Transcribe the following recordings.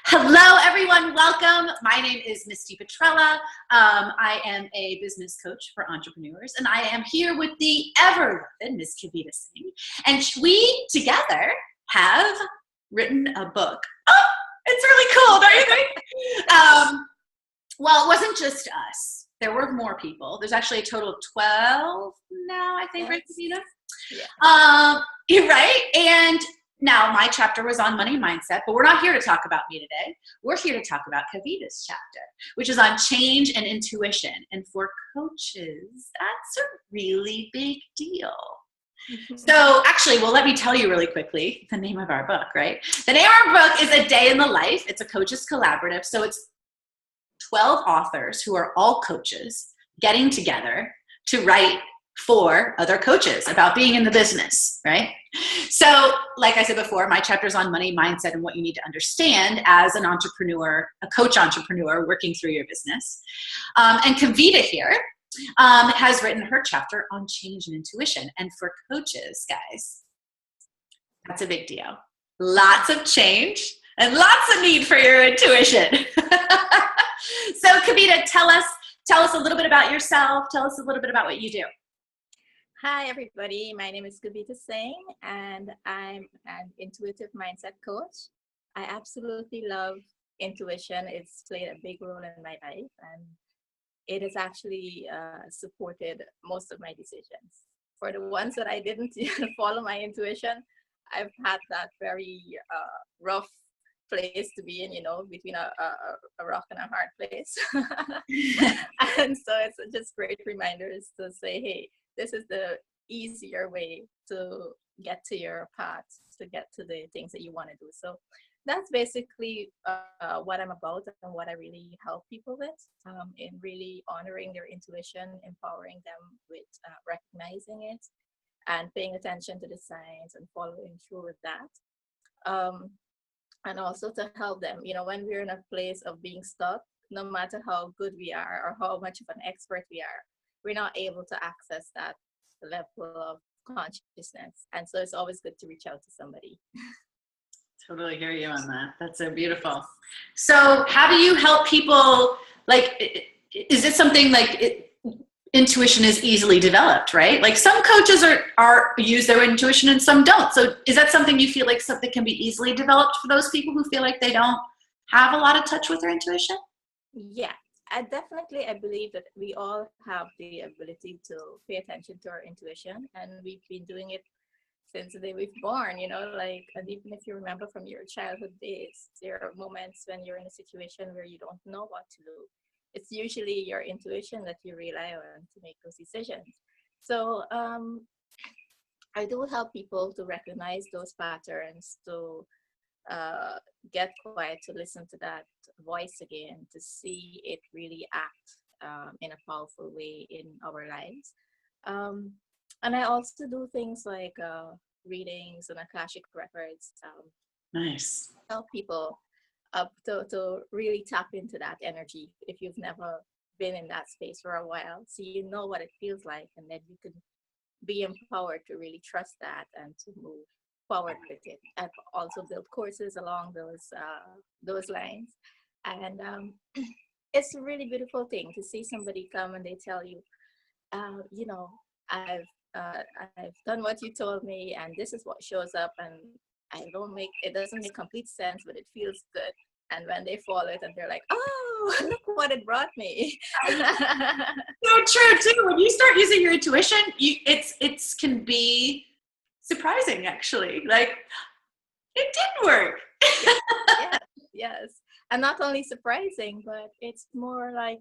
Hello, everyone. Welcome. My name is Misty Petrella. I am a business coach for entrepreneurs, and I am here with the ever-loving Miss Kavita Singh. And we together have written a book. Oh, it's really cool, don't you think? Well, it wasn't just us. There were more people. There's actually a total of 12 now, I think, right, Kavita? Yeah. You're right. And now, my chapter was on money mindset, but we're not here to talk about me today. We're here to talk about Kavita's chapter, which is on change and intuition. And for coaches, that's a really big deal. So actually, well, let me tell you really quickly the name of our book, right? The name of our book is A Day in the Life. It's a coaches collaborative. So it's 12 authors who are all coaches getting together to write for other coaches about being in the business, right? So like I said before, my chapter is on money mindset and what you need to understand as an entrepreneur, a coach entrepreneur working through your business. And Kavita here has written her chapter on change and intuition. And for coaches, guys, that's a big deal. Lots of change and lots of need for your intuition. So Kavita, tell us a little bit about yourself. Tell us a little bit about what you do. Hi, everybody. My name is Kavita Singh, and I'm an intuitive mindset coach. I absolutely love intuition. It's played a big role in my life, and it has actually supported most of my decisions. For the ones that I didn't follow my intuition, I've had that very rough place to be in, between a rock and a hard place. And so it's just great reminders to say, hey, this is the easier way to get to your path, to get to the things that you want to do. So that's basically what I'm about and what I really help people with, in really honoring their intuition, empowering them with recognizing it and paying attention to the signs and following through with that. And also to help them, when we're in a place of being stuck, no matter how good we are or how much of an expert we are, we're not able to access that level of consciousness. And so it's always good to reach out to somebody. Totally hear you on that. That's so beautiful. So how do you help people, is it something intuition is easily developed, right? Like some coaches are use their intuition and some don't. So is that something you feel like something can be easily developed for those people who feel like they don't have a lot of touch with their intuition? Yeah. I believe that we all have the ability to pay attention to our intuition, and we've been doing it since the day we've born, and even if you remember from your childhood days, there are moments when you're in a situation where you don't know what to do. It's usually your intuition that you rely on to make those decisions. So I do help people to recognize those patterns, to get quiet, to listen to that voice again, to see it really act in a powerful way in our lives. And I also do things like readings and Akashic records. Nice. Help people to really tap into that energy if you've never been in that space for a while, so you know what it feels like, and then you can be empowered to really trust that and to move forward with it. I've also built courses along those lines, and it's a really beautiful thing to see somebody come and they tell you, I've done what you told me, and this is what shows up, and it doesn't make complete sense, but it feels good. And when they follow it, and they're like, oh, look what it brought me. So true too. When you start using your intuition, it can be surprising, actually. Like, it did work. Yes. And not only surprising, but it's more like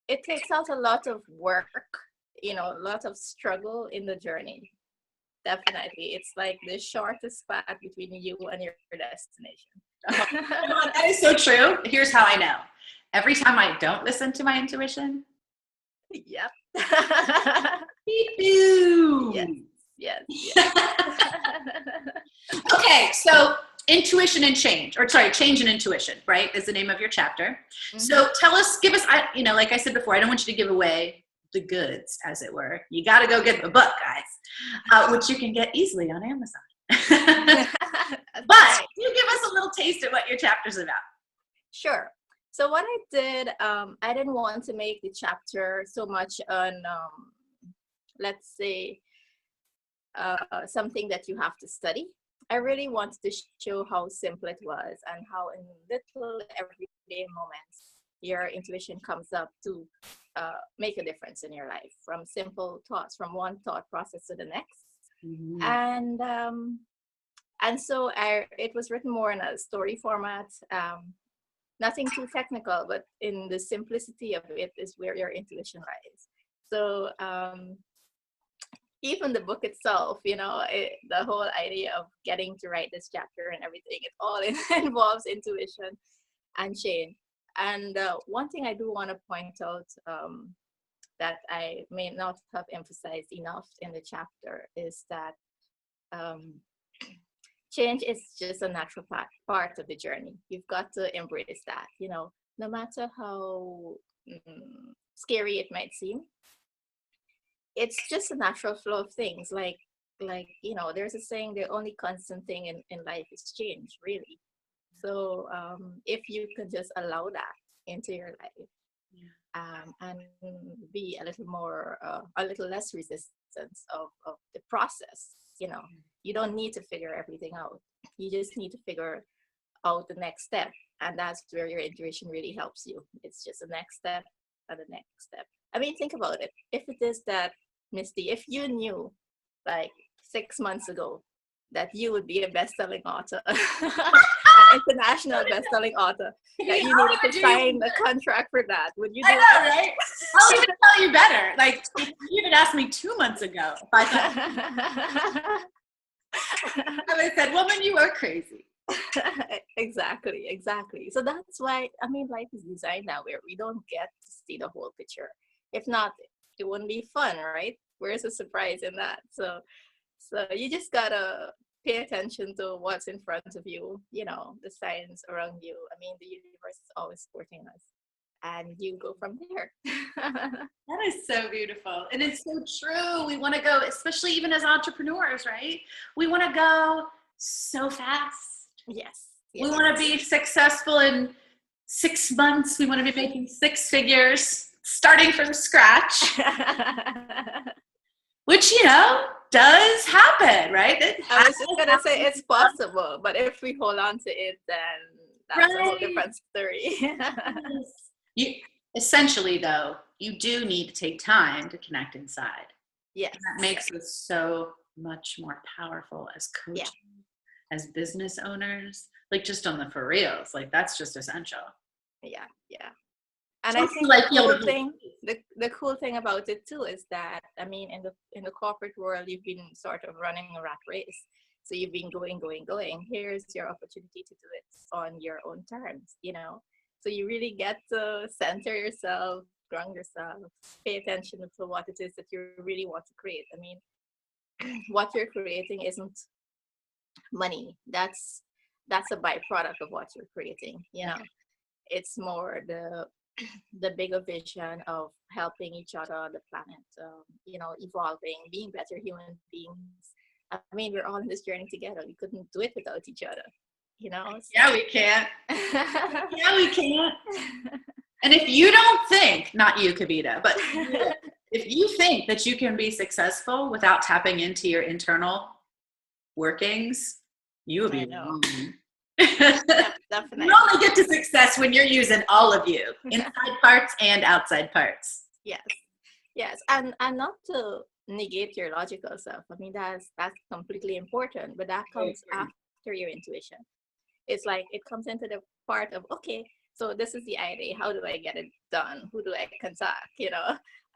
it takes out a lot of work, a lot of struggle in the journey. Definitely. It's like the shortest path between you and your destination. That is so true. Here's how I know. Every time I don't listen to my intuition. Yep. Beep, boo. Yes. Okay, so intuition and change, change and intuition, right, is the name of your chapter. Mm-hmm. So give us, like I said before, I don't want you to give away the goods, as it were. You got to go get the book, guys, which you can get easily on Amazon. But you give us a little taste of what your chapter's about. Sure. So what I did, I didn't want to make the chapter so much on, let's say, something that you have to study. I really wanted to show how simple it was and how in little everyday moments your intuition comes up to make a difference in your life, from simple thoughts, from one thought process to the next. Mhm. And so it was written more in a story format, nothing too technical, but in the simplicity of it is where your intuition lies. So even the book itself, the whole idea of getting to write this chapter and everything, it all involves intuition and change. And one thing I do want to point out, that I may not have emphasized enough in the chapter, is that um, change is just a natural part of the journey. You've got to embrace that, no matter how scary it might seem. It's just a natural flow of things. There's a saying, the only constant thing in life is change, really. So if you can just allow that into your life, and be a little more, a little less resistance of the process, you don't need to figure everything out. You just need to figure out the next step. And that's where your intuition really helps you. It's just the next step and the next step. I mean, think about it. If it is that, Misty, if you knew like 6 months ago that you would be a best-selling author, an international best-selling author, that you needed to sign a contract for that, would you do it? I know, right? I'll even tell you better. Like, if you had asked me 2 months ago, if I thought, I would have said, woman, you are crazy. Exactly. So that's why, I mean, life is designed that way. We don't get to see the whole picture. If not, it wouldn't be fun, right? Where's the surprise in that? So you just gotta pay attention to what's in front of you, the signs around you. I mean, the universe is always supporting us, and you go from there. That is so beautiful. And it's so true. We want to go, especially even as entrepreneurs, right? We want to go so fast. Yes. We want to be successful in 6 months. We want to be making 6 figures, starting from scratch, which, does happen, right? I was just going to say it's possible, but if we hold on to it, then that's a whole different story. Essentially, though, you do need to take time to connect inside. Yes. And that makes us so much more powerful as coaches, as business owners, like just on the for reals. Like, that's just essential. Yeah. And I think the cool thing about it too is that, I mean, in the corporate world, you've been sort of running a rat race. So you've been going. Here's your opportunity to do it on your own terms, So you really get to center yourself, ground yourself, pay attention to what it is that you really want to create. I mean, what you're creating isn't money. That's a byproduct of what you're creating, It's more the bigger vision of helping each other, the planet, evolving, being better human beings. I mean, we're all in this journey together. We couldn't do it without each other, So. Yeah, we can't. Yeah, we can't. And if you don't think, not you, Kavita, but if you think that you can be successful without tapping into your internal workings, you will be wrong. Yeah, definitely. You only get to success when you're using all of you, inside parts and outside parts. Yes, and not to negate your logical self. I mean, that's completely important, but that comes after your intuition. It's like it comes into the part of, okay, so this is the idea. How do I get it done? Who do I contact?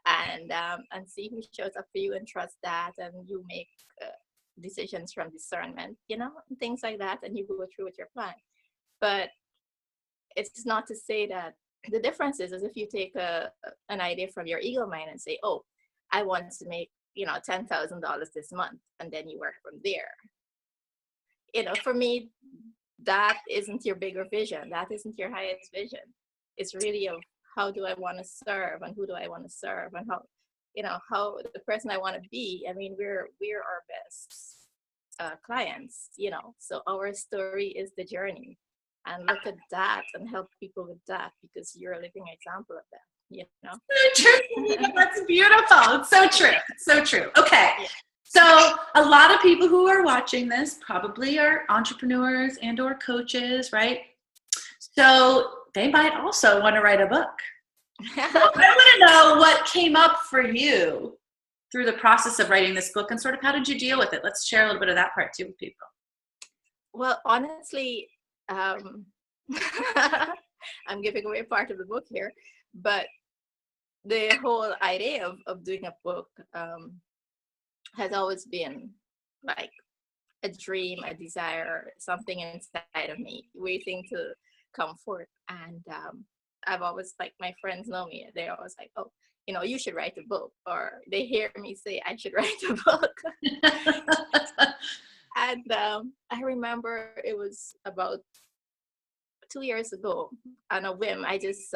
And see who shows up for you and trust that, and you make decisions from discernment, things like that, and you go through with your plan. But it's not to say that the difference is if you take an idea from your ego mind and say, oh, I want to make $10,000 this month, and then you work from there. For me, that isn't your bigger vision. That isn't your highest vision. It's really of how do I want to serve, and who do I want to serve, and how the person I want to be. I mean, we're our best clients, So our story is the journey. and look at that and help people with that, because you're a living example of that, you know. So true. That's beautiful. It's so true. It's so true. Okay. Yeah. So a lot of people who are watching this probably are entrepreneurs and or coaches, right? So they might also want to write a book. So I want to know what came up for you through the process of writing this book, and sort of how did you deal with it? Let's share a little bit of that part too with people. Well, honestly, I'm giving away part of the book here, but the whole idea of doing a book has always been like a dream, a desire, something inside of me waiting to come forth. And I've always, like, my friends know me, they're always like, oh, you know, you should write a book, or they hear me say I should write a book. And I remember it was about 2 years ago, on a whim, I just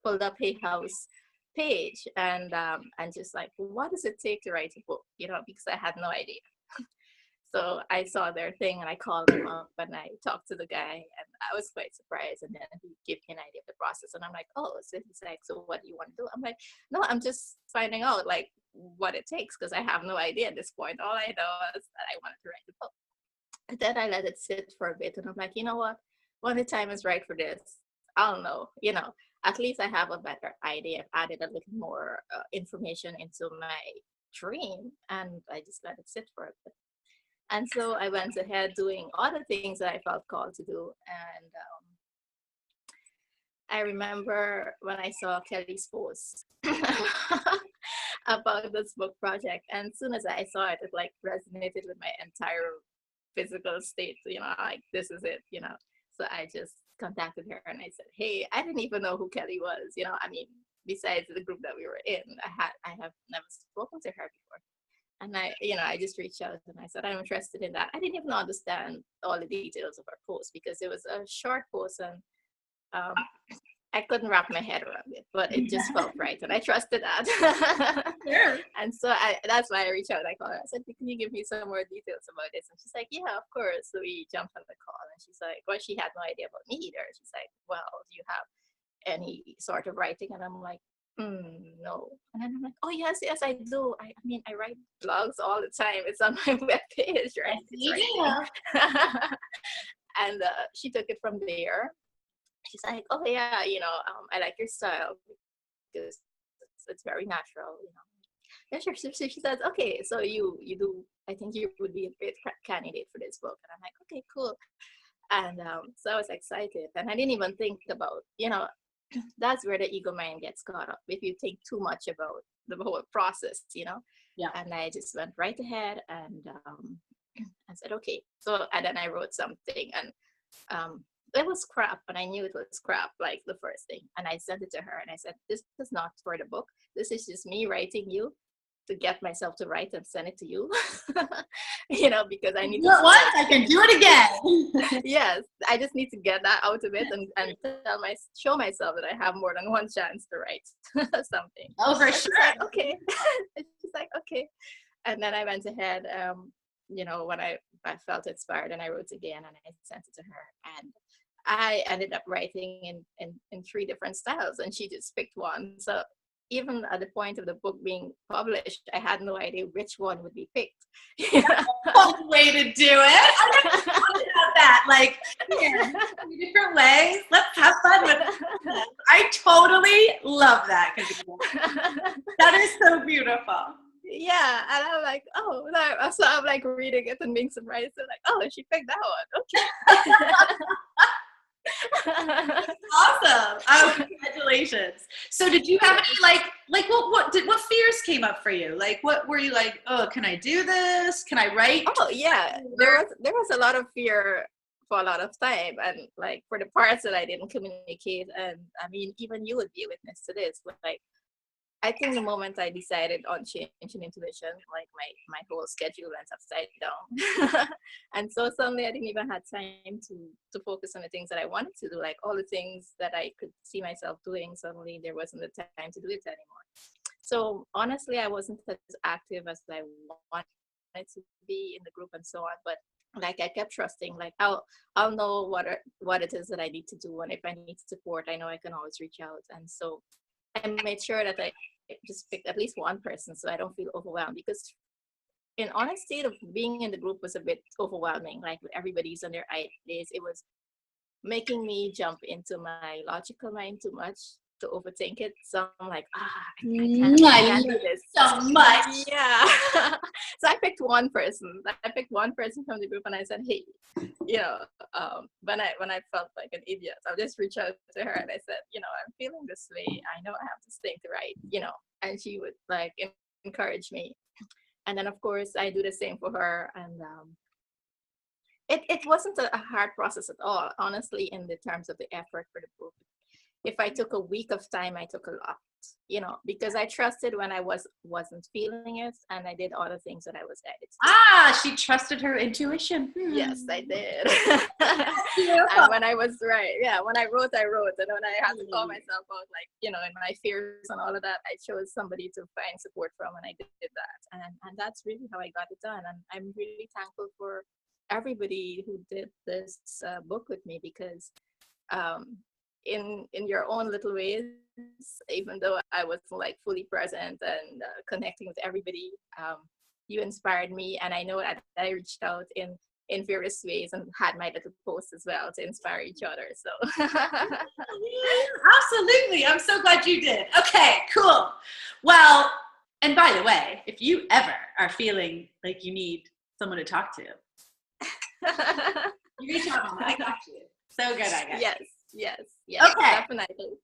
pulled up Hay House page and just like, what does it take to write a book? You know, because I had no idea. So I saw their thing and I called them up and I talked to the guy, and I was quite surprised. And then he gave me an idea of the process, and I'm like, oh, so he's like, so what do you want to do? I'm like, no, I'm just finding out like what it takes, because I have no idea at this point. All I know is that I wanted to write a book. And then I let it sit for a bit, and I'm like, you know what? When the time is right for this, I'll know. You know, at least I have a better idea. I've added a little more information into my dream, and I just let it sit for a bit. And so I went ahead doing all the things that I felt called to do. And I remember when I saw Kelly's post about this book project, and as soon as I saw it, it like resonated with my entire physical state. You know, like, this is it, you know. So I just contacted her and I said, hey, I didn't even know who Kelly was. You know, I mean, besides the group that we were in, I have never spoken to her before. And I just reached out and I said, I'm interested in that. I didn't even understand all the details of her post, because it was a short post, and I couldn't wrap my head around it, but it just felt right. And I trusted that. Sure. And so that's why I reached out. I called her. I said, can you give me some more details about this? And she's like, yeah, of course. So we jumped on the call, and she's like, well, she had no idea about me either. She's like, well, do you have any sort of writing? And I'm like, no. And then I'm like, oh, yes, I do. I mean, I write blogs all the time. It's on my webpage, right? Yeah. And she took it from there. She's like, oh, yeah, I like your style because it's very natural, you know. Yeah, sure. So she says, okay, so you do, I think you would be a great candidate for this book. And I'm like, okay, cool. And so I was excited. And I didn't even think about, that's where the ego mind gets caught up. If you think too much about the whole process, Yeah. And I just went right ahead and I said, okay. So, and then I wrote something, and it was crap, and I knew it was crap, like the first thing. And I sent it to her and I said, this is not for the book. This is just me writing you to get myself to write and send it to you. Because I need to once, I can do it again. Yes, I just need to get that out of it and show myself that I have more than one chance to write something. Oh, for sure. She's like, okay. She's like, okay. And then I went ahead, when I felt inspired, and I wrote again and I sent it to her. And I ended up writing in 3 different styles, and she just picked one. So even at the point of the book being published, I had no idea which one would be picked. One way to do it. I never thought about that. Like, yeah, 3 different ways. Let's have fun with it. I totally love that. That is so beautiful. Yeah, and I'm like, oh, so I'm like reading it and being surprised. So like, oh, she picked that one. Okay. Awesome. Oh, congratulations. So did you have any what fears came up for you? Like, what were you like, oh, can I do this? Can I write? Oh yeah. There was a lot of fear for a lot of time, and like for the parts that I didn't communicate. And I mean, even you would be a witness to this. Like, I think the moment I decided on changing intuition, like my whole schedule went upside down. And so suddenly I didn't even have time to focus on the things that I wanted to do, like all the things that I could see myself doing. Suddenly there wasn't the time to do it anymore. So honestly, I wasn't as active as I wanted to be in the group and so on. But Like I kept trusting, like I'll know what it is that I need to do, and if I need support, I know I can always reach out. And so I made sure that I just picked at least one person so I don't feel overwhelmed, because in honesty, being in the group was a bit overwhelming. Like everybody's on their ideas, it was making me jump into my logical mind too much to overthink it. So I'm like, I can't do this so much. Yeah. So I picked one person. I picked one person from the group, and I said, hey, when I felt like an idiot, I'll just reach out to her and I said, I'm feeling this way. I know I have to think right, and she would like encourage me. And then of course I do the same for her. And it wasn't a hard process at all, honestly, in the terms of the effort for the book. If I took a week of time, I took a lot, because I trusted when I wasn't feeling it, and I did all the things that I was editing. She trusted her intuition. Yes, I did. And when I was when I wrote, and when I had to call myself out, like, in my fears and all of that, I chose somebody to find support from, and I did that. And that's really how I got it done. And I'm really thankful for everybody who did this book with me, because in your own little ways, even though I wasn't like fully present and connecting with everybody, you inspired me. And I know that I reached out in various ways and had my little posts as well to inspire each other. So absolutely, I'm so glad you did. Okay, cool. Well, and by the way, if you ever are feeling like you need someone to talk to, you reach out, Mama. I got you. So good, I got you. Yes. Okay. Definitely.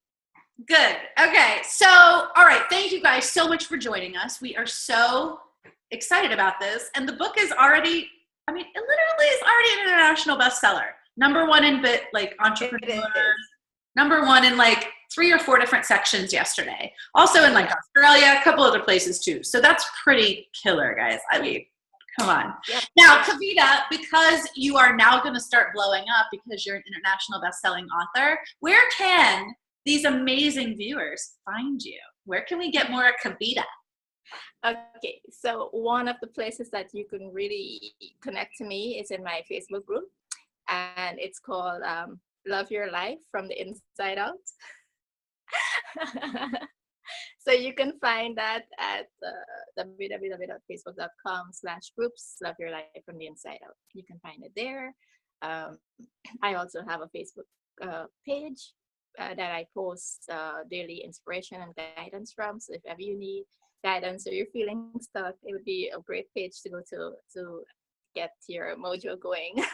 Good. Okay. So, all right. Thank you guys so much for joining us. We are so excited about this. And the book is already, it literally is already an international bestseller. #1 in entrepreneur. #1 in like 3 or 4 different sections yesterday. Also in like Australia, a couple other places too. So that's pretty killer, guys. Come on. Yep. Now, Kavita, because you are now going to start blowing up because you're an international best-selling author, where can these amazing viewers find you? Where can we get more Kavita? Okay, so one of the places that you can really connect to me is in my Facebook group, and it's called Love Your Life from the Inside Out. So you can find that at www.facebook.com/groups Love Your Life from the Inside Out. You can find it there. I also have a Facebook page that I post daily inspiration and guidance from. So if ever you need guidance or you're feeling stuck, it would be a great page to go to get your mojo going.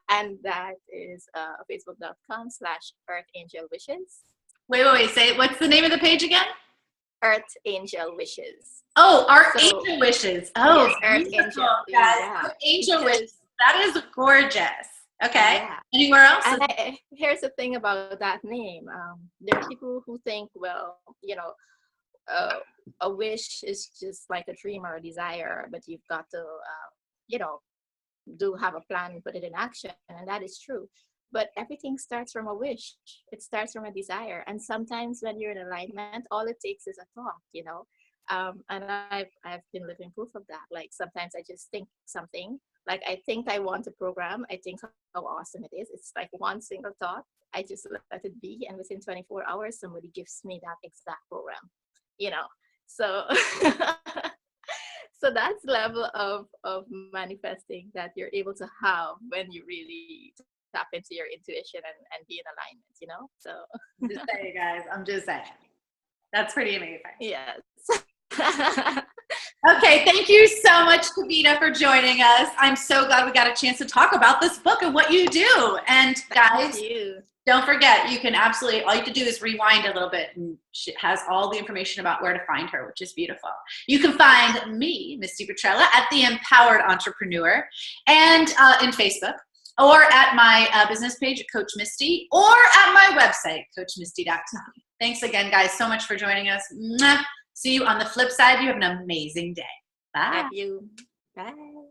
And that is facebook.com/earthangelwishes. Wait, say it. What's the name of the page again? Earth Angel Wishes. Oh, Angel Wishes. Oh, yes, Earth Angel. Yeah. Angel Wishes. That is gorgeous. Okay. Yeah. Anywhere else? And here's the thing about that name. There are people who think, well, a wish is just like a dream or a desire, but you've got to, have a plan and put it in action. And that is true. But everything starts from a wish. It starts from a desire. And sometimes when you're in alignment, all it takes is a thought, and I've been living proof of that. Like sometimes I just think something, like I think I want a program. I think how awesome it is. It's like one single thought. I just let it be. And within 24 hours, somebody gives me that exact program, so, so that's level of manifesting that you're able to have when you really tap into your intuition and be in alignment, so. I'm just saying, guys. I'm just saying. That's pretty amazing. Yes. Okay, thank you so much, Kavita, for joining us. I'm so glad we got a chance to talk about this book and what you do. And guys, don't forget, you can absolutely, all you have to do is rewind a little bit, and she has all the information about where to find her, which is beautiful. You can find me, Misty Petrella, at The Empowered Entrepreneur, and in Facebook, or at my business page at Coach Misty, or at my website, CoachMisty.com. Thanks again, guys, so much for joining us. Mwah. See you on the flip side. You have an amazing day. Bye. Love you. Bye.